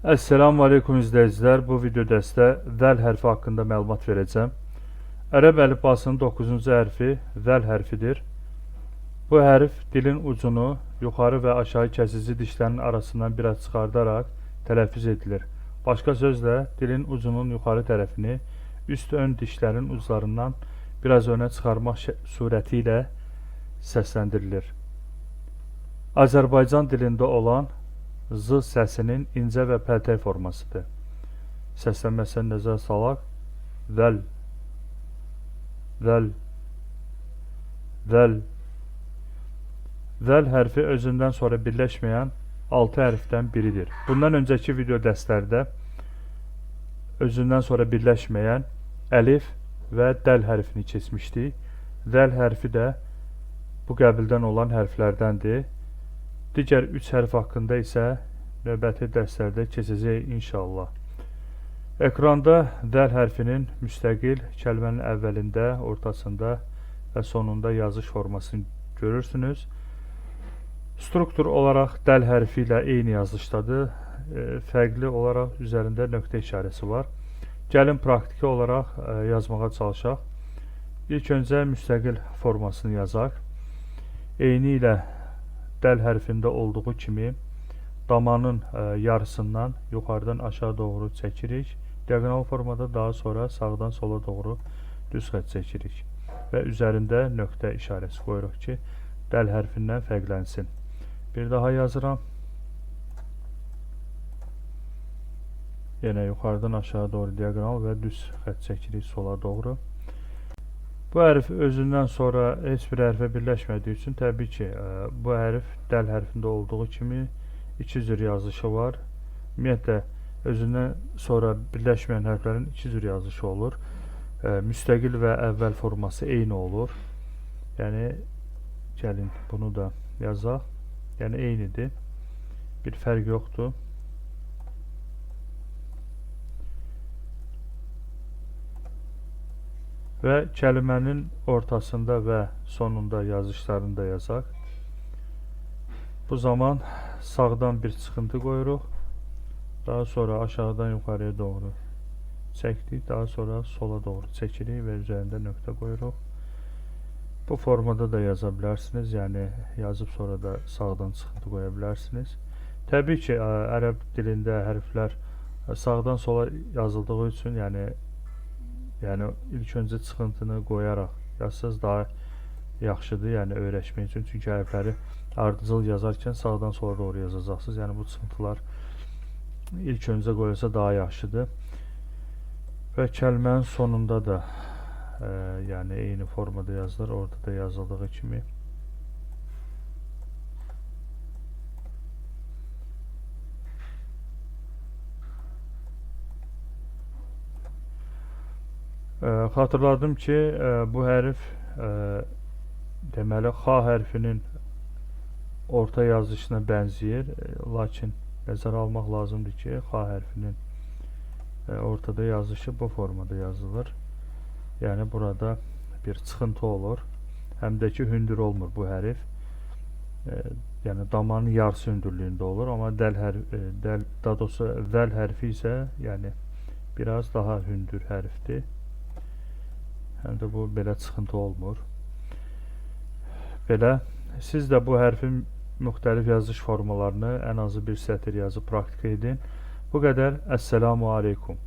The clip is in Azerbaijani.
Esselamu Aleyküm izləyicilər. Bu video dəstə vəl hərfi haqqında məlumat verəcəm. Ərəb əlifbasının 9-cu hərfi vəl hərfidir. Bu hərf dilin ucunu yuxarı və aşağı kəsici dişlərin arasından biraz çıxardaraq tələffüz edilir. Başqa sözlə, dilin ucunun yuxarı tərəfini üst ön dişlərin uclarından biraz önə çıxarmaq surəti ilə səsləndirilir. Azərbaycan dilində olan Z səsinin incə və pəltək formasıdır. Səslənməsini nəzərə salaq. Vəl, vəl, vəl. Vəl hərfi özündən sonra birləşməyən 6 hərfdən biridir. Bundan öncəki video dərslərdə özündən sonra birləşməyən əlif və dəl hərfini keçmişdik. Vəl hərfi də bu qəbildən olan hərflərdəndir. Digər 3 hərf haqqında isə növbəti dərslərdə keçəcəyik inşallah. Ekranda dəl hərfinin müstəqil kəlmənin əvvəlində, ortasında və sonunda yazış formasını görürsünüz. Struktur olaraq dəl hərfi ilə eyni yazışdadır. Fərqli olaraq üzərində nöqtə işarəsi var. Gəlin praktiki olaraq yazmağa çalışaq. İlk öncə müstəqil formasını yazaq. Eyni ilə dəl hərfində olduğu kimi damanın yarısından yuxarıdan aşağı doğru çəkirik. Diagonal formada, daha sonra sağdan sola doğru düz xətt çəkirik və üzərində nöqtə işarəsi qoyuruq ki, dəl hərfindən fərqlənsin. Bir daha yazıram. Yenə yuxarıdan aşağı doğru diagonal və düz xətt çəkirik sola doğru. Bu hərf özündən sonra heç bir hərfə birləşmədiyi üçün təbii ki, bu hərf dəl hərfində olduğu kimi iki cür yazışı var. Ümumiyyətlə, özündən sonra birləşməyən hərflərin iki cür yazışı olur. Müstəqil və əvvəl forması eyni olur. Yəni, gəlin bunu da yazaq. Yəni, eynidir. Bir fərq yoxdur. Və kəlmənin ortasında və sonunda yazışlarını da yazaq. Bu zaman sağdan bir çıxıntı qoyuruq. Daha sonra aşağıdan yuxarıya doğru çəkdik. Daha sonra sola doğru çəkirik və üzərində nöqtə qoyuruq. Bu formada da yaza bilərsiniz. Yəni, yazıb sonra da sağdan çıxıntı qoya bilərsiniz. Təbii ki, ərəb dilində hərflər sağdan sola yazıldığı üçün, yəni ilk öncə çıxıntını qoyaraq yazsanız daha yaxşıdır, yəni öyrəşmək üçün. Çünki hərfləri ardıcıl yazarkən sağdan sola doğru yazacaqsınız. Yəni bu çıxıntılar ilk öncə qoyulsa daha yaxşıdır. Və kəlmənin sonunda da yəni eyni formada yazılır, orada da yazıldığı kimi. Xatırladım ki, bu hərf deməli X hərfinin orta yazışına bənzəyir. Lakin nəzərə almaq lazımdır ki, X hərfinin ortada yazışı bu formada yazılır. Yəni burada bir çıxıntı olur. Həm də ki, hündür olmur bu hərf. Yəni damanın yarısı hündürlüyündə olur. Amma daha doğrusu vəl hərfi isə yəni biraz daha hündür hərfdir. Həm də bu belə çıxıntı olmur. Belə, siz də bu hərfin müxtəlif yazış formalarını ən azı bir sətir yazıb praktika edin. Bu qədər. Esselamu Aleyküm.